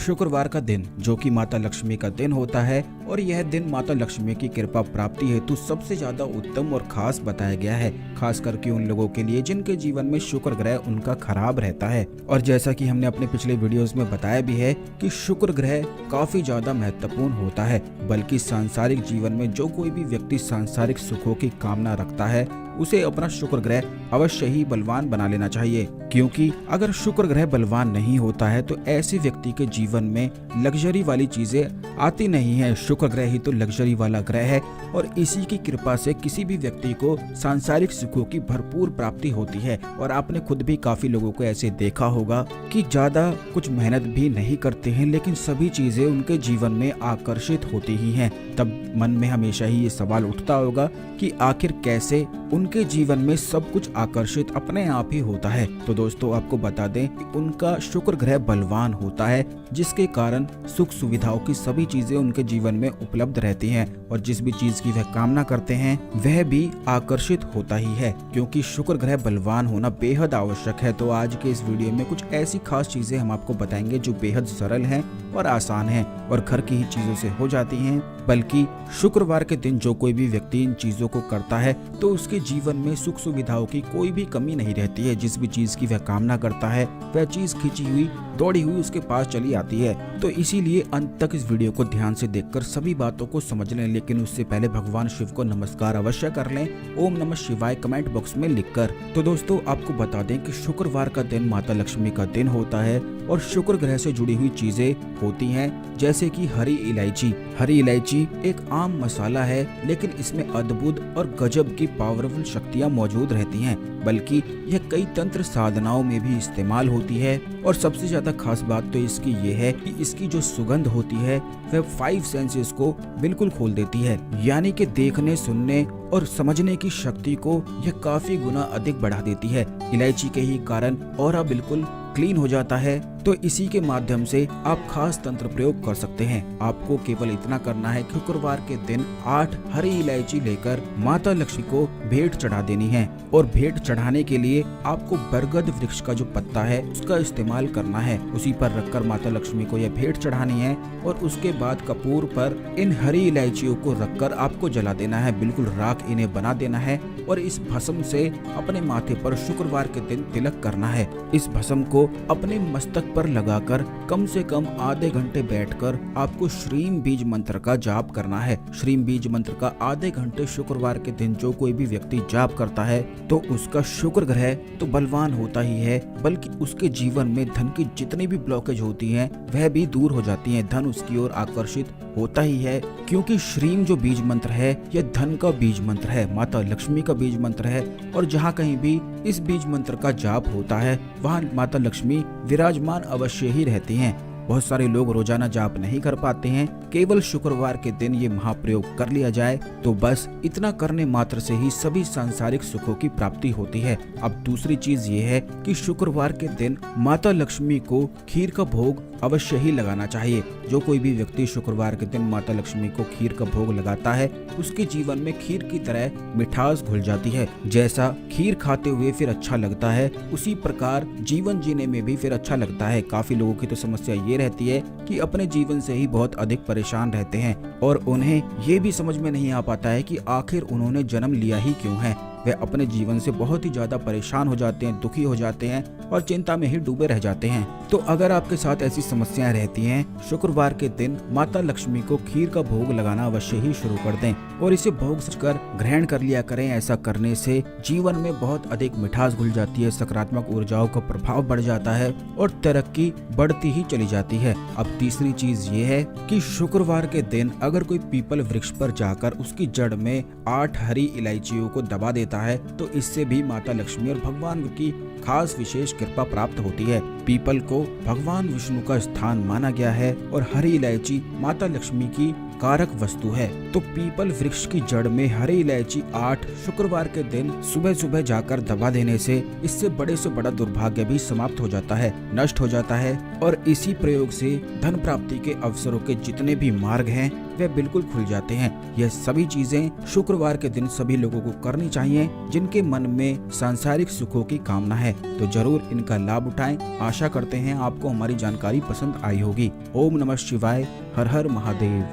शुक्रवार का दिन जो कि माता लक्ष्मी का दिन होता है और यह दिन माता लक्ष्मी की कृपा प्राप्ति हेतु सबसे ज्यादा उत्तम और खास बताया गया है, खास करके उन लोगों के लिए जिनके जीवन में शुक्र ग्रह उनका खराब रहता है। और जैसा कि हमने अपने पिछले वीडियोस में बताया भी है कि शुक्र ग्रह काफी ज्यादा महत्वपूर्ण होता है, बल्कि सांसारिक जीवन में जो कोई भी व्यक्ति सांसारिक सुखों की कामना रखता है उसे अपना शुक्र ग्रह अवश्य ही बलवान बना लेना चाहिए, क्योंकि अगर शुक्र ग्रह बलवान नहीं होता है तो ऐसे व्यक्ति के जीवन में लग्जरी वाली चीजें आती नहीं है। शुक्र ग्रह ही तो लग्जरी वाला ग्रह है और इसी की कृपा से किसी भी व्यक्ति को सांसारिक सुखों की भरपूर प्राप्ति होती है। और आपने खुद भी काफी लोगों को ऐसे देखा होगा कि ज्यादा कुछ मेहनत भी नहीं करते हैं लेकिन सभी चीजें उनके जीवन में आकर्षित होती ही हैं। तब मन में हमेशा ही ये सवाल उठता होगा कि आखिर कैसे उनके जीवन में सब कुछ आकर्षित अपने आप ही होता है। तो दोस्तों आपको बता दें कि उनका शुक्र ग्रह बलवान होता है, जिसके कारण सुख सुविधाओं की सभी चीजें उनके जीवन में उपलब्ध रहती हैं और जिस भी चीज की वह कामना करते हैं वह भी आकर्षित होता ही है, क्योंकि शुक्र ग्रह बलवान होना बेहद आवश्यक है। तो आज के इस वीडियो में कुछ ऐसी खास चीजें हम आपको बताएंगे जो बेहद सरल हैं और आसान हैं और घर की ही चीजों से हो जाती हैं। बल्कि शुक्रवार के दिन जो कोई भी व्यक्ति इन चीजों को करता है तो उसके जीवन में सुख सुविधाओं की कोई भी कमी नहीं रहती है। जिस भी चीज की वह कामना करता है वह चीज खींची हुई दौड़ी हुई उसके पास चली आती है। तो इसीलिए अंत तक इस वीडियो को ध्यान से देखकर सभी बातों को समझ लें, लेकिन उससे पहले भगवान शिव को नमस्कार अवश्य कर लें, ओम नमः शिवाय कमेंट बॉक्स में लिखकर। तो दोस्तों आपको बता दें कि शुक्रवार का दिन माता लक्ष्मी का दिन होता है और शुक्र ग्रह से जुड़ी हुई चीजें होती हैं, जैसे कि हरी इलायची। हरी इलायची एक आम मसाला है, लेकिन इसमें अद्भुत और गजब की पावरफुल शक्तियां मौजूद रहती हैं, बल्कि यह कई तंत्र साधनाओं में भी इस्तेमाल होती है। और सबसे ज्यादा खास बात तो इसकी ये है कि इसकी जो सुगंध होती है वह 5 सेंसेस को बिल्कुल खोल देती है, यानी कि देखने, सुनने और समझने की शक्ति को यह काफी गुना अधिक बढ़ा देती है। इलायची के ही कारण ऑरा बिल्कुल क्लीन हो जाता है। तो इसी के माध्यम से आप खास तंत्र प्रयोग कर सकते हैं। आपको केवल इतना करना है कि शुक्रवार के दिन 8 हरी इलायची लेकर माता लक्ष्मी को भेंट चढ़ा देनी है। और भेंट चढ़ाने के लिए आपको बरगद वृक्ष का जो पत्ता है उसका इस्तेमाल करना है, उसी पर रखकर माता लक्ष्मी को यह भेंट चढ़ानी है। और उसके बाद कपूर पर इन हरी इलायचियों को रखकर आपको जला देना है, बिल्कुल राख इन्हें बना देना है। और इस भस्म से अपने माथे पर शुक्रवार के दिन तिलक करना है। इस भस्म को अपने मस्तक पर लगाकर कम से कम आधे घंटे बैठकर आपको श्रीम बीज मंत्र का जाप करना है। श्रीम बीज मंत्र का आधे घंटे शुक्रवार के दिन जो कोई भी व्यक्ति जाप करता है तो उसका शुक्र ग्रह तो बलवान होता ही है, बल्कि उसके जीवन में धन की जितनी भी ब्लॉकेज होती हैं वह भी दूर हो जाती हैं। धन उसकी ओर आकर्षित होता ही है, क्योंकि श्रीम जो बीज मंत्र है यह धन का बीज मंत्र है, माता लक्ष्मी का बीज मंत्र है। और जहाँ कहीं भी इस बीज मंत्र का जाप होता है वहाँ माता लक्ष्मी विराजमान अवश्य ही रहती हैं। बहुत सारे लोग रोजाना जाप नहीं कर पाते हैं, केवल शुक्रवार के दिन ये महाप्रयोग कर लिया जाए तो बस इतना करने मात्र से ही सभी सांसारिक सुखों की प्राप्ति होती है। अब दूसरी चीज ये है कि शुक्रवार के दिन माता लक्ष्मी को खीर का भोग अवश्य ही लगाना चाहिए। जो कोई भी व्यक्ति शुक्रवार के दिन माता लक्ष्मी को खीर का भोग लगाता है उसके जीवन में खीर की तरह मिठास घुल जाती है। जैसा खीर खाते हुए फिर अच्छा लगता है, उसी प्रकार जीवन जीने में भी फिर अच्छा लगता है। काफी लोगों की तो समस्या ये रहती है कि अपने जीवन से ही बहुत अधिक परेशान रहते हैं और उन्हें ये भी समझ में नहीं आ पाता है कि आखिर उन्होंने जन्म लिया ही क्यों है। वे अपने जीवन से बहुत ही ज्यादा परेशान हो जाते हैं, दुखी हो जाते हैं और चिंता में ही डूबे रह जाते हैं। तो अगर आपके साथ ऐसी समस्याएं रहती हैं, शुक्रवार के दिन माता लक्ष्मी को खीर का भोग लगाना अवश्य ही शुरू कर दें और इसे भोग कर ग्रहण कर लिया करें। ऐसा करने से जीवन में बहुत अधिक मिठास घुल जाती है, सकारात्मक ऊर्जाओं का प्रभाव बढ़ जाता है और तरक्की बढ़ती ही चली जाती है। अब तीसरी चीज ये है कि शुक्रवार के दिन अगर कोई पीपल वृक्ष पर जाकर उसकी जड़ में 8 हरी इलायचियों को दबा देता है तो इससे भी माता लक्ष्मी और भगवान की खास विशेष कृपा प्राप्त होती है। पीपल को भगवान विष्णु का स्थान माना गया है और हरी इलायची माता लक्ष्मी की कारक वस्तु है। तो पीपल वृक्ष की जड़ में हरी इलायची 8 शुक्रवार के दिन सुबह सुबह जाकर दबा देने से इससे बड़े से बड़ा दुर्भाग्य भी समाप्त हो जाता है, नष्ट हो जाता है। और इसी प्रयोग से धन प्राप्ति के अवसरों के जितने भी मार्ग हैं वे बिल्कुल खुल जाते हैं। यह सभी चीजें शुक्रवार के दिन सभी लोगों को करनी चाहिए जिनके मन में सांसारिक सुखों की कामना है। तो जरूर इनका लाभ उठाएं। आशा करते हैं आपको हमारी जानकारी पसंद आई होगी। ओम नमः शिवाय। हर हर महादेव।